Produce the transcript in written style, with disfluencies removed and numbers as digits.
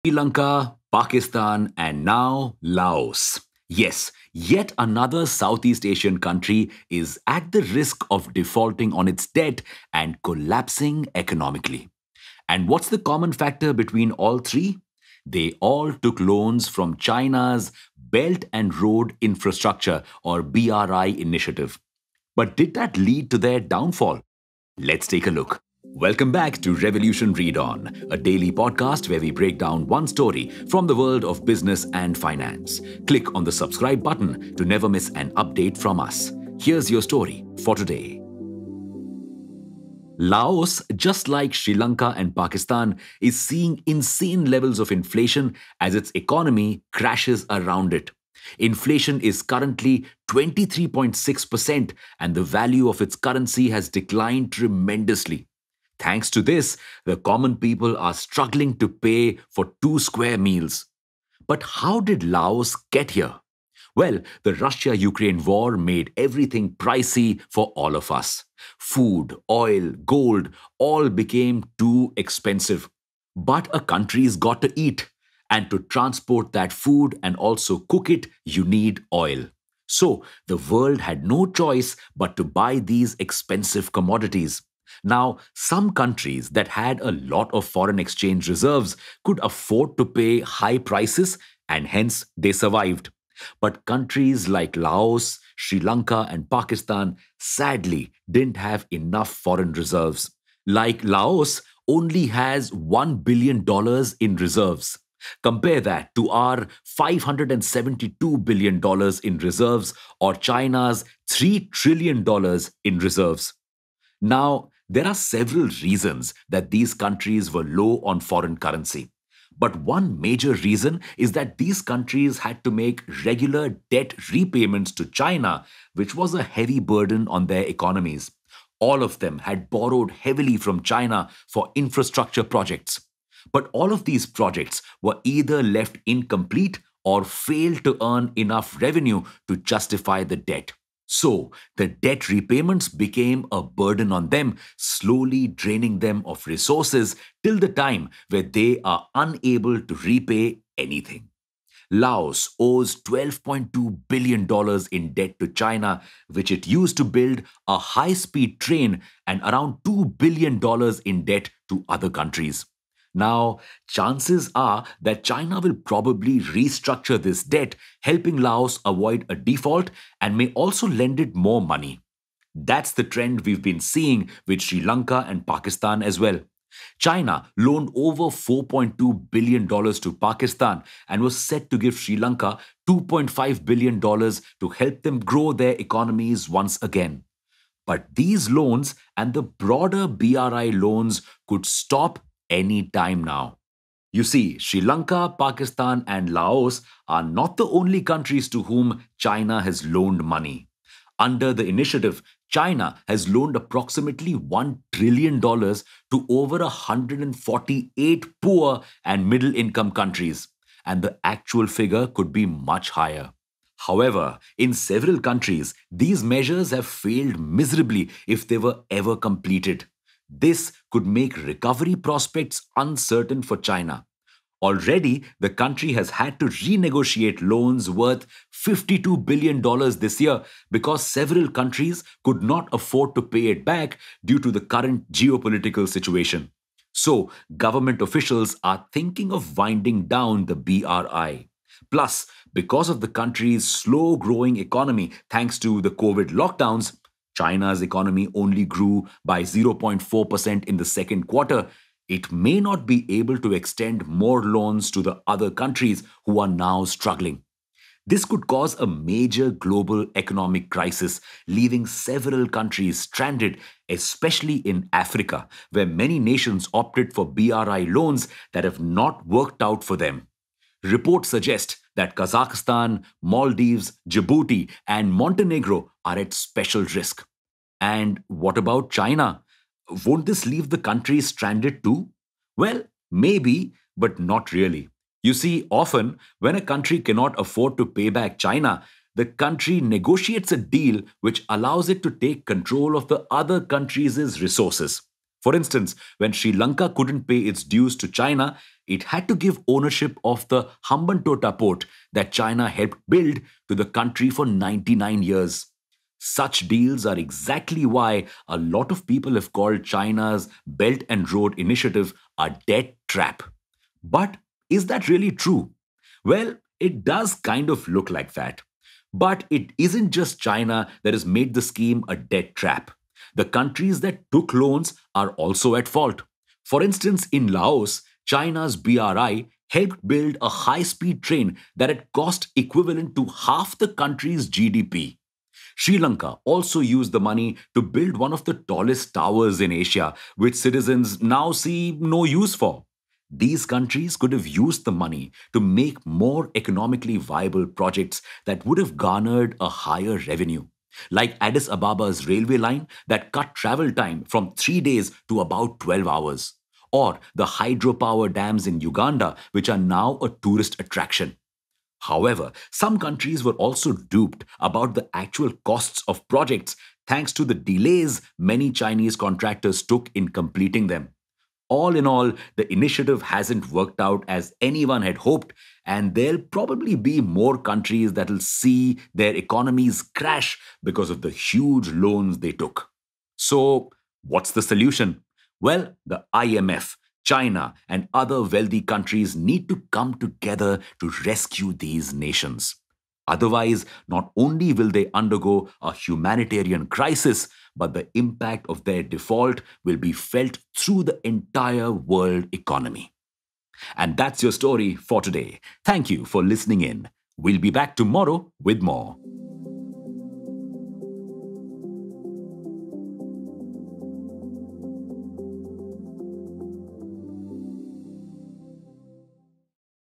Sri Lanka, Pakistan, and now Laos. Yes, yet another Southeast Asian country is at the risk of defaulting on its debt and collapsing economically. And what's the common factor between all three? They all took loans from China's Belt and Road Infrastructure or BRI initiative. But did that lead to their downfall? Let's take a look. Welcome back to Revolution Read On, a daily podcast where we break down one story from the world of business and finance. Click on the subscribe button to never miss an update from us. Here's your story for today. Laos, just like Sri Lanka and Pakistan, is seeing insane levels of inflation as its economy crashes around it. Inflation is currently 23.6%, and the value of its currency has declined tremendously. Thanks to this, the common people are struggling to pay for two square meals. But how did Laos get here? Well, the Russia Ukraine war made everything pricey for all of us. Food, oil, gold all became too expensive. But a country's got to eat. And to transport that food and also cook it, you need oil. So the world had no choice but to buy these expensive commodities. Now, some countries that had a lot of foreign exchange reserves could afford to pay high prices and hence they survived. But countries like Laos, Sri Lanka, and Pakistan sadly didn't have enough foreign reserves. Like Laos only has $1 billion in reserves. Compare that to our $572 billion in reserves or China's $3 trillion in reserves. Now, there are several reasons that these countries were low on foreign currency. But one major reason is that these countries had to make regular debt repayments to China, which was a heavy burden on their economies. All of them had borrowed heavily from China for infrastructure projects. But all of these projects were either left incomplete or failed to earn enough revenue to justify the debt. So, the debt repayments became a burden on them, slowly draining them of resources till the time where they are unable to repay anything. Laos owes $12.2 billion in debt to China, which it used to build a high speed train, and around $2 billion in debt to other countries. Now, chances are that China will probably restructure this debt, helping Laos avoid a default and may also lend it more money. That's the trend we've been seeing with Sri Lanka and Pakistan as well. China loaned over $4.2 billion to Pakistan and was set to give Sri Lanka $2.5 billion to help them grow their economies once again. But these loans and the broader BRI loans could stop any time now. You see, Sri Lanka, Pakistan, and Laos are not the only countries to whom China has loaned money. Under the initiative, China has loaned approximately $1 trillion to over 148 poor and middle income countries, and the actual figure could be much higher. However, in several countries, these measures have failed miserably if they were ever completed. This could make recovery prospects uncertain for China. Already, the country has had to renegotiate loans worth $52 billion this year because several countries could not afford to pay it back due to the current geopolitical situation. So, government officials are thinking of winding down the BRI. Plus, because of the country's slow growing economy thanks to the COVID lockdowns, China's economy only grew by 0.4% in the second quarter. It may not be able to extend more loans to the other countries who are now struggling. This could cause a major global economic crisis, leaving several countries stranded, especially in Africa, where many nations opted for BRI loans that have not worked out for them. Reports suggest that Kazakhstan, Maldives, Djibouti, and Montenegro are at special risk. And what about China? Won't this leave the country stranded too? Well, maybe, but not really. You see, often when a country cannot afford to pay back China, the country negotiates a deal which allows it to take control of the other countries' resources. For instance, when Sri Lanka couldn't pay its dues to China, it had to give ownership of the Hambantota port that China helped build to the country for 99 years. Such deals are exactly why a lot of people have called China's Belt and Road Initiative a debt trap. But is that really true? Well, it does kind of look like that. But it isn't just China that has made the scheme a debt trap. The countries that took loans are also at fault. For instance, in Laos, China's BRI helped build a high speed train that had cost equivalent to half the country's GDP. Sri Lanka also used the money to build one of the tallest towers in Asia, which citizens now see no use for. These countries could have used the money to make more economically viable projects that would have garnered a higher revenue, like Addis Ababa's railway line that cut travel time from 3 days to about 12 hours, or the hydropower dams in Uganda, which are now a tourist attraction. However, some countries were also duped about the actual costs of projects thanks to the delays many Chinese contractors took in completing them. All in all, the initiative hasn't worked out as anyone had hoped, and there'll probably be more countries that'll see their economies crash because of the huge loans they took. So, what's the solution? Well, the IMF, China, and other wealthy countries need to come together to rescue these nations. Otherwise, not only will they undergo a humanitarian crisis, but the impact of their default will be felt through the entire world economy. And that's your story for today. Thank you for listening in. We'll be back tomorrow with more.